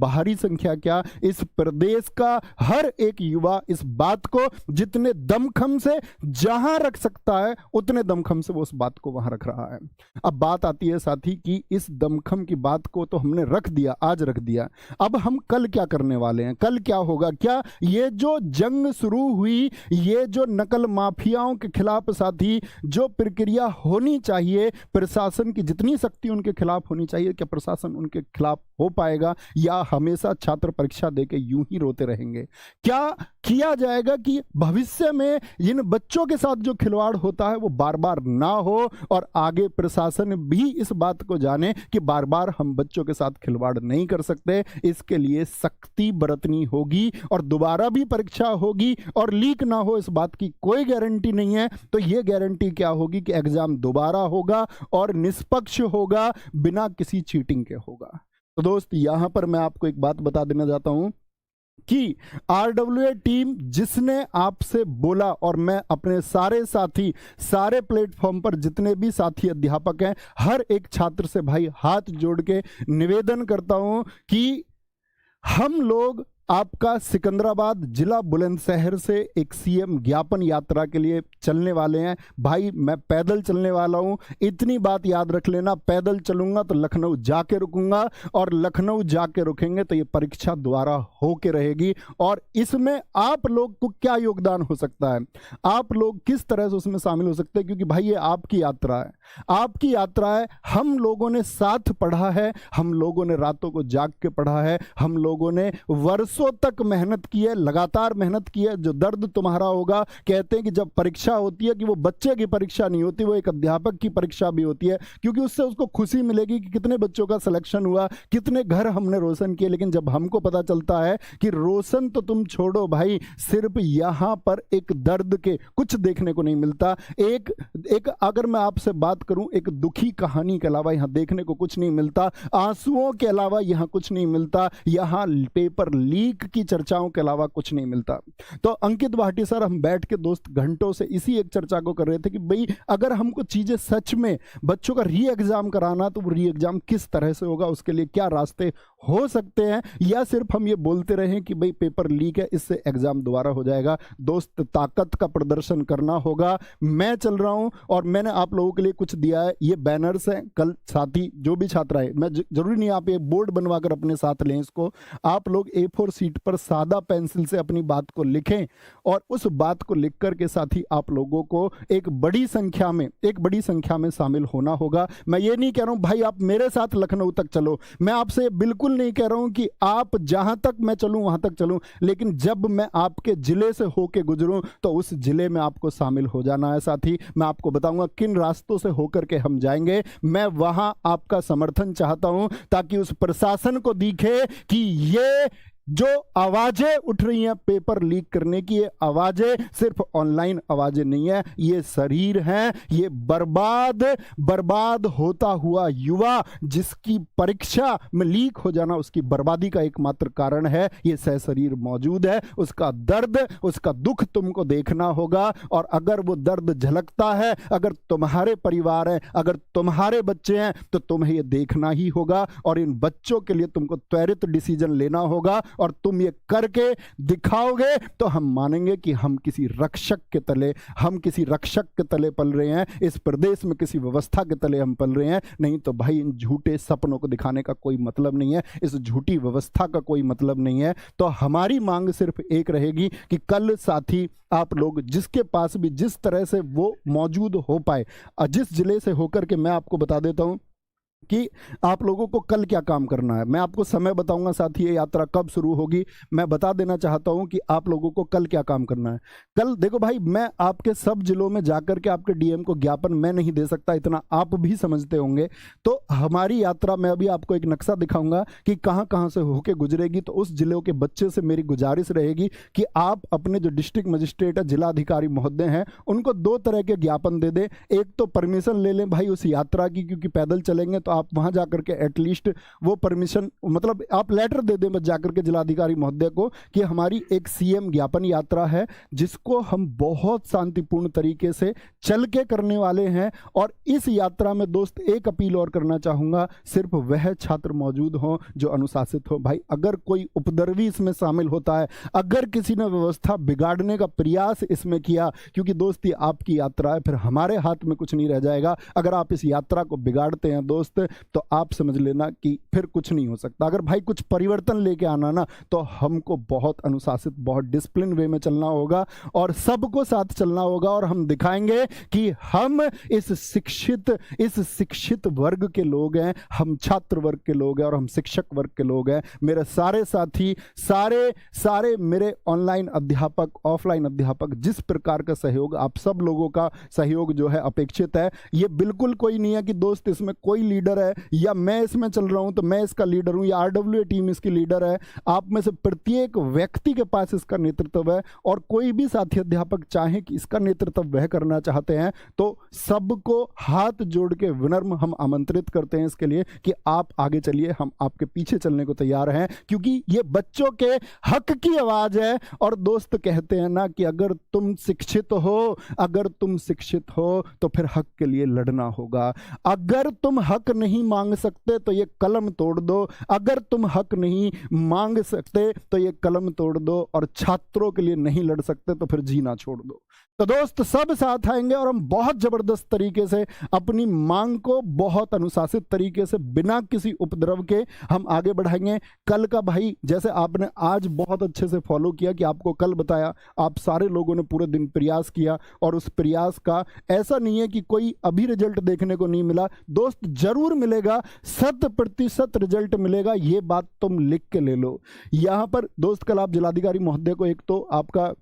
बाहरी संख्या क्या, इस प्रदेश का हर एक युवा इस बात को जितने दमखम से जहां रख सकता है उतने दमखम से वो उस बात को वहां रख रहा है। अब बात आती है साथी कि इस दमखम की बात को तो हमने रख दिया, आज रख दिया, अब हम कल क्या करने वाले हैं, कल क्या होगा? क्या ये जो जंग शुरू हुई, ये जो नकल माफियाओं के खिलाफ साथी जो प्रक्रिया होनी चाहिए, प्रशासन की जितनी शक्ति उनके खिलाफ होनी चाहिए, क्या प्रशासन उनके खिलाफ हो पाएगा या हमेशा छात्र परीक्षा देके यूं ही रोते रहेंगे? क्या किया जाएगा कि भविष्य में इन बच्चों के साथ जो खिलवाड़ होता है वो बार बार ना हो और आगे प्रशासन भी इस बात को जाने कि बार बार हम बच्चों के साथ खिलवाड़ नहीं कर सकते, इसके लिए सख्ती बरतनी होगी और दोबारा भी परीक्षा होगी और लीक ना हो इस बात की कोई गारंटी नहीं है। तो ये गारंटी क्या होगी कि एग्जाम दोबारा होगा और निष्पक्ष होगा, बिना किसी चीटिंग के होगा। तो दोस्त यहां पर मैं आपको एक बात बता देना चाहता हूं कि आरडब्ल्यूए टीम जिसने आपसे बोला, और मैं अपने सारे साथी, सारे प्लेटफॉर्म पर जितने भी साथी अध्यापक हैं, हर एक छात्र से भाई हाथ जोड़ के निवेदन करता हूं कि हम लोग आपका सिकंदराबाद जिला बुलंदशहर से एक सीएम ज्ञापन यात्रा के लिए चलने वाले हैं। भाई मैं पैदल चलने वाला हूं, इतनी बात याद रख लेना, पैदल चलूंगा तो लखनऊ जाके रुकूंगा और लखनऊ जाके रुकेंगे तो ये परीक्षा दोबारा होके रहेगी। और इसमें आप लोग को क्या योगदान हो सकता है, आप लोग किस तरह से उसमें शामिल हो सकते हैं, क्योंकि भाई ये आपकी यात्रा है, आपकी यात्रा है। हम लोगों ने साथ पढ़ा है, हम लोगों ने रातों को जाग के पढ़ा है, हम लोगों ने वर्षों तक मेहनत की है, लगातार मेहनत की है। जो दर्द तुम्हारा होगा, कहते हैं कि जब परीक्षा होती है कि वो बच्चे की परीक्षा नहीं होती, वो एक अध्यापक की परीक्षा भी होती है, क्योंकि उससे उसको खुशी मिलेगी कि कितने बच्चों का सिलेक्शन हुआ, कितने घर हमने रोशन किए। लेकिन जब हमको पता चलता है कि रोशन तो तुम छोड़ो भाई, सिर्फ यहां पर एक दर्द के कुछ देखने को नहीं मिलता। एक अगर मैं आपसे बात करूं, एक दुखी कहानी के अलावा यहां देखने को कुछ नहीं मिलता, आंसुओं के अलावा यहां कुछ नहीं मिलता, यहां पेपर लीक की चर्चाओं के अलावा कुछ नहीं मिलता। तो अंकित भाटी सर, हम बैठ के दोस्त घंटों से इसी एक चर्चा को कर रहे थे कि भाई अगर हमको चीजें सच में बच्चों का री एग्जाम कराना, तो वो री एग्जाम किस तरह से होगा, उसके लिए क्या रास्ते हो सकते हैं, या सिर्फ हम ये बोलते रहें कि भाई पेपर लीक है इससे एग्जाम दोबारा हो जाएगा। दोस्त ताकत का प्रदर्शन करना होगा। मैं चल रहा हूं और मैंने आप लोगों के लिए कुछ दिया है, ये बैनर्स हैं। कल साथी जो भी छात्र आए, मैं जरूरी नहीं आप ये बोर्ड बनवाकर अपने साथ लें, इसको आप लोग A4 सीट पर सादा पेंसिल से अपनी बात को लिखें और उस बात को लिख कर के साथी आप लोगों को एक बड़ी संख्या में शामिल होना होगा। मैं ये नहीं कह रहा हूं भाई आप मेरे साथ लखनऊ तक चलो, मैं आपसे बिल्कुल नहीं कह रहा हूं कि आप जहां तक मैं चलूं वहां तक चलूं, लेकिन जब मैं आपके जिले से होके गुजरूं तो उस जिले में आपको शामिल हो जाना है साथी। मैं आपको बताऊंगा किन रास्तों से होकर के हम जाएंगे। मैं वहां आपका समर्थन चाहता हूं ताकि उस प्रशासन को दिखे कि ये जो आवाजें उठ रही हैं पेपर लीक करने की, ये आवाजें सिर्फ ऑनलाइन आवाजें नहीं है, ये शरीर हैं, ये बर्बाद होता हुआ युवा जिसकी परीक्षा में लीक हो जाना उसकी बर्बादी का एकमात्र कारण है, ये सशरीर मौजूद है। उसका दर्द, उसका दुख तुमको देखना होगा। और अगर वो दर्द झलकता है, अगर तुम्हारे परिवार है, अगर तुम्हारे बच्चे हैं, तो तुम्हें ये देखना ही होगा और इन बच्चों के लिए तुमको त्वरित डिसीजन लेना होगा। और तुम ये करके दिखाओगे तो हम मानेंगे कि हम किसी रक्षक के तले पल रहे हैं, इस प्रदेश में किसी व्यवस्था के तले हम पल रहे हैं। नहीं तो भाई इन झूठे सपनों को दिखाने का कोई मतलब नहीं है, इस झूठी व्यवस्था का कोई मतलब नहीं है। तो हमारी मांग सिर्फ एक रहेगी कि कल साथी आप लोग जिसके पास भी जिस तरह से वो मौजूद हो पाए, जिस जिले से होकर के, मैं आपको बता देता हूं कि आप लोगों को कल क्या काम करना है। मैं आपको समय बताऊंगा साथी, ये यात्रा कब शुरू होगी। मैं बता देना चाहता हूं कि आप लोगों को कल क्या काम करना है। कल देखो भाई, मैं आपके सब जिलों में जाकर के आपके डीएम को ज्ञापन मैं नहीं दे सकता, इतना आप भी समझते होंगे। तो हमारी यात्रा में अभी आपको एक नक्शा दिखाऊंगा कि कहां कहां से होके गुजरेगी। तो उस जिलों के बच्चे से मेरी गुजारिश रहेगी कि आप अपने जो डिस्ट्रिक्ट मजिस्ट्रेट है, जिलाधिकारी महोदय हैं, उनको 2 तरह के ज्ञापन दे दें। एक तो परमिशन ले लें भाई उस यात्रा की, क्योंकि पैदल चलेंगे तो आप वहां जाकर के एटलीस्ट वो परमिशन, मतलब आप लेटर दे दें बस जाकर के जिलाधिकारी महोदय को कि हमारी एक सीएम ज्ञापन यात्रा है जिसको हम बहुत शांतिपूर्ण तरीके से चल के करने वाले हैं। और इस यात्रा में दोस्त एक अपील और करना चाहूंगा, सिर्फ वह छात्र मौजूद हो जो अनुशासित हो। भाई अगर कोई उपद्रवी इसमें शामिल होता है, अगर किसी ने व्यवस्था बिगाड़ने का प्रयास इसमें किया, क्योंकि दोस्त ये आपकी यात्रा है, फिर हमारे हाथ में कुछ नहीं रह जाएगा। अगर आप इस यात्रा को बिगाड़ते हैं दोस्त तो आप समझ लेना कि फिर कुछ नहीं हो सकता। अगर भाई कुछ परिवर्तन लेके आना ना तो हमको बहुत अनुशासित, बहुत डिसिप्लिन वे में चलना होगा और सबको साथ चलना होगा। और हम दिखाएंगे कि हम इस शिक्षित वर्ग के लोग हैं, हम छात्र वर्ग के लोग हैं और हम शिक्षक वर्ग के लोग हैं। मेरे सारे साथी, सारे मेरे ऑनलाइन अध्यापक, ऑफलाइन अध्यापक, जिस प्रकार का सहयोग, आप सब लोगों का सहयोग जो है अपेक्षित है। ये बिल्कुल कोई नहीं है कि दोस्त इसमें कोई लीडर है या मैं इसमें चल रहा हूं तो मैं इसका लीडर हूं या आरडब्ल्यूए टीम इसकी लीडर है। आप में से प्रत्येक व्यक्ति के पास इसका नेतृत्व है और कोई भी साथी अध्यापक चाहे कि इसका नेतृत्व वह करना चाहते हैं तो सबको हाथ जोड़ के विनम्र हम आमंत्रित करते हैं इसके लिए कि आप आगे चलिए, हम आपके पीछे चलने को तैयार हैं, क्योंकि ये बच्चों के हक की आवाज है। और दोस्त कहते हैं ना कि अगर तुम शिक्षित हो तो फिर हक के लिए लड़ना होगा। अगर तुम हक नहीं मांग सकते तो ये कलम तोड़ दो, अगर तुम हक नहीं मांग सकते तो ये कलम तोड़ दो, और छात्रों के लिए नहीं लड़ सकते तो फिर जीना छोड़ दो। तो दोस्त सब साथ आएंगे और हम बहुत जबरदस्त तरीके से अपनी मांग को बहुत अनुशासित तरीके से बिना किसी उपद्रव के हम आगे बढ़ाएंगे। कल का भाई जैसे आपने आज बहुत अच्छे से फॉलो किया कि आपको कल बताया, आप सारे लोगों ने पूरे दिन प्रयास किया और उस प्रयास का ऐसा नहीं है कि कोई अभी रिजल्ट देखने को नहीं मिला। दोस्त जरूर मिलेगा, 100% रिजल्ट मिलेगा, ये बात तुम लिख के ले लो। यहां पर दोस्त कल आप जिलाधिकारी महोदय को एक तो आपका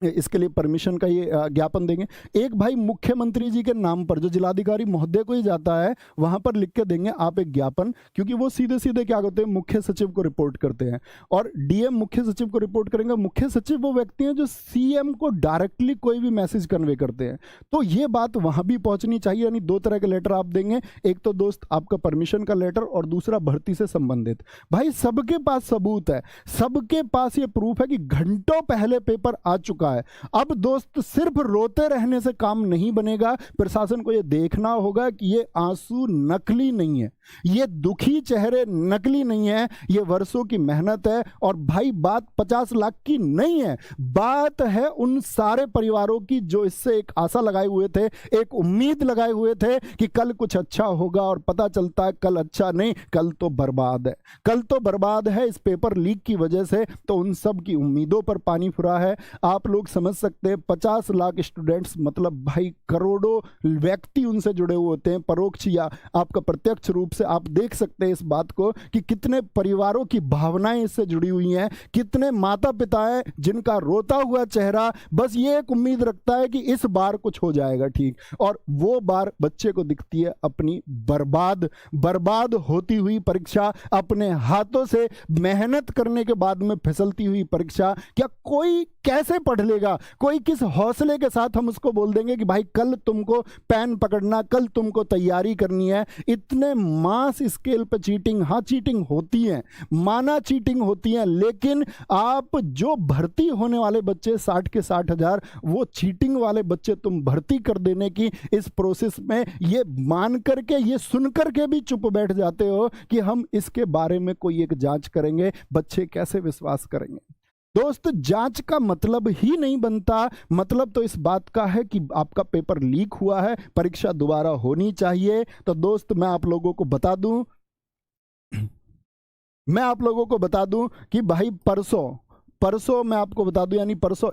इसके लिए परमिशन का ये ज्ञापन देंगे, एक भाई मुख्यमंत्री जी के नाम पर जो जिलाधिकारी महोदय को ही जाता है वहां पर लिख के देंगे आप एक ज्ञापन, क्योंकि वो सीधे सीधे क्या करते हैं, मुख्य सचिव को रिपोर्ट करते हैं और डीएम मुख्य सचिव को रिपोर्ट करेंगे। मुख्य सचिव वो व्यक्ति हैं जो सीएम को डायरेक्टली कोई भी मैसेज कन्वे करते हैं, तो ये बात वहां भी पहुंचनी चाहिए। यानी दो तरह के लेटर आप देंगे, एक तो दोस्त आपका परमिशन का लेटर और दूसरा भर्ती से संबंधित। भाई सबके पास सबूत है, सबके पास ये प्रूफ है कि घंटों पहले पेपर आ चुका है। अब दोस्त सिर्फ रोते रहने से काम नहीं बनेगा, प्रशासन को यह देखना होगा कि ये आंसू नकली नहीं है, ये दुखी चेहरे नकली नहीं है, ये वर्षों की मेहनत है। और भाई बात 50 लाख की नहीं है, बात है उन सारे परिवारों की जो इससे एक आशा लगाए हुए थे, एक उम्मीद लगाए हुए थे कि कल कुछ अच्छा होगा, और पता चलता है कल अच्छा नहीं, कल तो बर्बाद है, कल तो बर्बाद है इस पेपर लीक की वजह से। तो उन सब की उम्मीदों पर पानी फिरा है। आप लोग समझ सकते हैं 50 लाख स्टूडेंट्स, मतलब भाई करोड़ों व्यक्ति उनसे जुड़े हुए होते हैं, परोक्ष या आपका प्रत्यक्ष रूप से। आप देख सकते हैं इस बात को कि कितने परिवारों की भावनाएं इससे जुड़ी हुई हैं, कितने माता पिता हैं जिनका रोता हुआ चेहरा बस ये एक उम्मीद रखता है कि इस बार कुछ हो जाएगा ठीक, और वो बार बच्चे को दिखती है अपनी बर्बाद होती हुई परीक्षा, अपने हाथों से मेहनत करने के बाद में फिसलती हुई परीक्षा। क्या कोई कैसे पढ़ लेगा, कोई किस हौसले के साथ हम उसको बोल देंगे कि भाई कल तुमको पेन पकड़ना, कल तुमको तैयारी करनी है। इतने मास स्केल पर चीटिंग, हाँ चीटिंग होती है, माना चीटिंग होती है, लेकिन आप जो भर्ती होने वाले बच्चे 60 के 60,000, वो चीटिंग वाले बच्चे तुम भर्ती कर देने की इस प्रोसेस में ये मान करके, ये सुन करके भी चुप बैठ जाते हो कि हम इसके बारे में कोई एक जांच करेंगे। बच्चे कैसे विश्वास करेंगे? दोस्त जांच का मतलब ही नहीं बनता, मतलब तो इस बात का है कि आपका पेपर लीक हुआ है, परीक्षा दोबारा होनी चाहिए। तो दोस्त मैं आप लोगों को बता दूं कि भाई परसों मैं आपको बता दूं, यानी परसों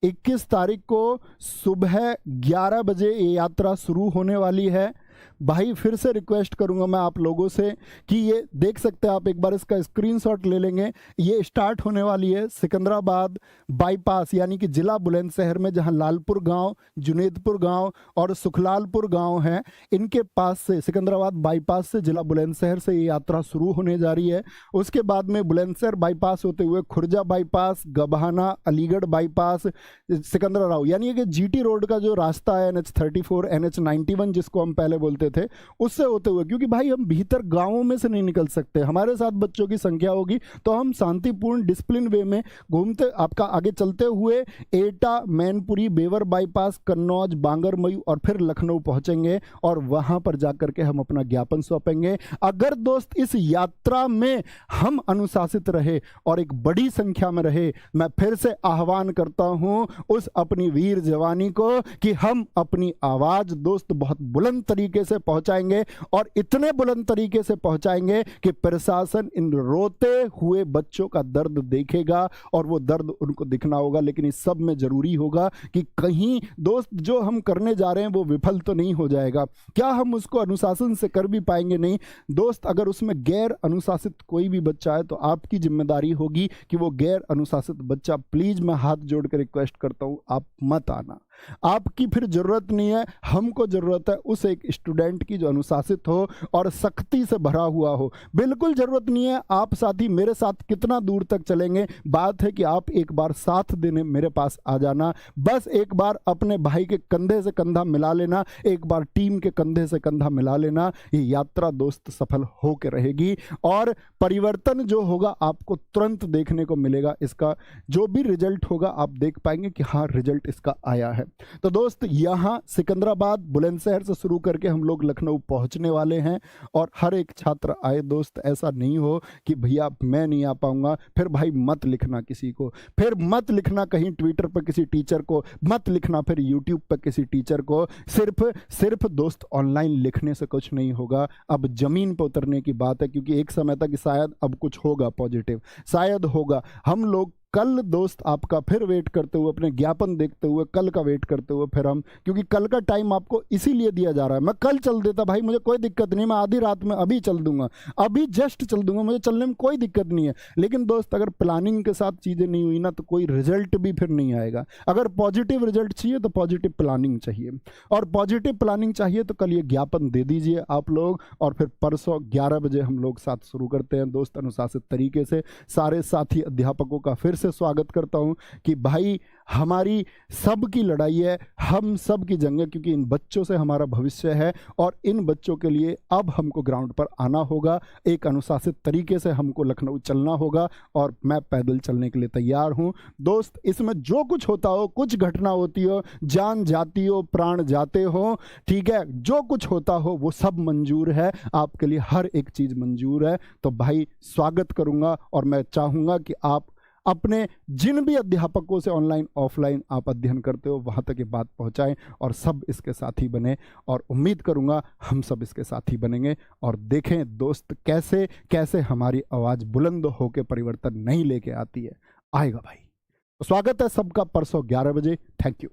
21 तारीख को सुबह 11 बजे ये यात्रा शुरू होने वाली है। भाई फिर से रिक्वेस्ट करूंगा मैं आप लोगों से कि ये देख सकते हैं आप, एक बार इसका स्क्रीनशॉट ले लेंगे। ये स्टार्ट होने वाली है सिकंदराबाद बाईपास, यानी कि जिला बुलंदशहर में, जहां लालपुर गांव, जुनेदपुर गांव और सुखलालपुर गांव है, इनके पास से सिकंदराबाद बाईपास से जिला बुलंदशहर से ये यात्रा शुरू होने जा रही है। उसके बाद में बुलंदशहर बाईपास होते हुए खुर्जा बाईपास, गभाना, अलीगढ़ बाईपास, सिकंदराबाद, यानी कि जीटी रोड का जो रास्ता है NH34 NH91 जिसको हम पहले बोलते बोलते थे उससे होते हुए, क्योंकि भाई हम भीतर गांवों में से नहीं निकल सकते, हमारे साथ बच्चों की संख्या होगी तो हम शांतिपूर्ण डिसिप्लिन वे में घूमते आपका आगे चलते हुए एटा, मैनपुरी, बेवर बाईपास, कन्नौज, बांगरमऊ और फिर लखनऊ पहुंचेंगे और वहां पर जाकर के हम अपना ज्ञापन सौंपेंगे। अगर दोस्त इस यात्रा में हम अनुशासित रहे और एक बड़ी संख्या में रहे, मैं फिर से आह्वान करता हूं उस अपनी वीर जवानी को कि हम अपनी आवाज दोस्त बहुत बुलंद तरीके से पहुंचाएंगे और इतने बुलंद तरीके से पहुंचाएंगे कि प्रशासन इन रोते हुए बच्चों का दर्द देखेगा और वो दर्द उनको दिखना होगा। लेकिन इस सब में जरूरी होगा कि कहीं दोस्त जो हम करने जा रहे हैं वो विफल तो नहीं हो जाएगा। क्या हम उसको अनुशासन से कर भी पाएंगे? नहीं दोस्त, अगर उसमें गैर अनुशासित कोई भी बच्चा है तो आपकी जिम्मेदारी होगी कि वो गैर अनुशासित बच्चा, प्लीज मैं हाथ जोड़ कर रिक्वेस्ट करता हूं, आप मत आना। आपकी फिर जरूरत नहीं है, हमको जरूरत है उस एक स्टूडेंट की जो अनुशासित हो और सख्ती से भरा हुआ हो। बिल्कुल जरूरत नहीं है आप साथी मेरे साथ कितना दूर तक चलेंगे, बात है कि आप एक बार साथ देने मेरे पास आ जाना। बस एक बार अपने भाई के कंधे से कंधा मिला लेना, एक बार टीम के कंधे से कंधा मिला लेना, ये यात्रा दोस्त सफल हो के रहेगी और परिवर्तन जो होगा आपको तुरंत देखने को मिलेगा। इसका जो भी रिजल्ट होगा आप देख पाएंगे कि हाँ रिजल्ट इसका आया है। तो दोस्त यहां सिकंदराबाद बुलंदशहर से शुरू करके हम लोग लखनऊ पहुंचने वाले हैं और हर एक छात्र आए। दोस्त ऐसा नहीं हो कि भैया मैं नहीं आ पाऊंगा, फिर भाई मत लिखना किसी को, फिर मत लिखना कहीं ट्विटर पर किसी टीचर को, मत लिखना फिर यूट्यूब पर किसी टीचर को। सिर्फ दोस्त ऑनलाइन लिखने से कुछ नहीं होगा, अब जमीन पर उतरने की बात है। क्योंकि एक समय तक शायद अब कुछ होगा पॉजिटिव, शायद होगा। हम लोग कल दोस्त आपका फिर वेट करते हुए, अपने ज्ञापन देखते हुए कल का वेट करते हुए फिर हम, क्योंकि कल का टाइम आपको इसीलिए दिया जा रहा है। मैं कल चल देता भाई, मुझे कोई दिक्कत नहीं, मैं आधी रात में अभी चल दूंगा, अभी जस्ट चल दूंगा, मुझे चलने में कोई दिक्कत नहीं है। लेकिन दोस्त अगर प्लानिंग के साथ चीज़ें नहीं हुई ना तो कोई रिजल्ट भी फिर नहीं आएगा। अगर पॉजिटिव रिजल्ट चाहिए तो पॉजिटिव प्लानिंग चाहिए, और पॉजिटिव प्लानिंग चाहिए तो कल ये ज्ञापन दे दीजिए आप लोग, और फिर परसों 11 बजे हम लोग साथ शुरू करते हैं दोस्त अनुशासित तरीके से। सारे साथी अध्यापकों का फिर से स्वागत करता हूं कि भाई हमारी सब की लड़ाई है, हम सब की जंग है, क्योंकि इन बच्चों से हमारा भविष्य है और इन बच्चों के लिए अब हमको ग्राउंड पर आना होगा। एक अनुशासित तरीके से हमको लखनऊ चलना होगा और मैं पैदल चलने के लिए तैयार हूं। दोस्त इसमें जो कुछ होता हो, कुछ घटना होती हो, जान जाती हो, प्राण जाते हो, ठीक है, जो कुछ होता हो वो सब मंजूर है, आपके लिए हर एक चीज़ मंजूर है। तो भाई स्वागत करूंगा और मैं चाहूँगा कि आप अपने जिन भी अध्यापकों से ऑनलाइन ऑफलाइन आप अध्ययन करते हो वहाँ तक ये बात पहुँचाएं और सब इसके साथी बने, और उम्मीद करूँगा हम सब इसके साथी बनेंगे और देखें दोस्त कैसे कैसे हमारी आवाज़ बुलंद होकर परिवर्तन नहीं लेके आती है, आएगा भाई। तो स्वागत है सबका परसों 11 बजे। Thank you.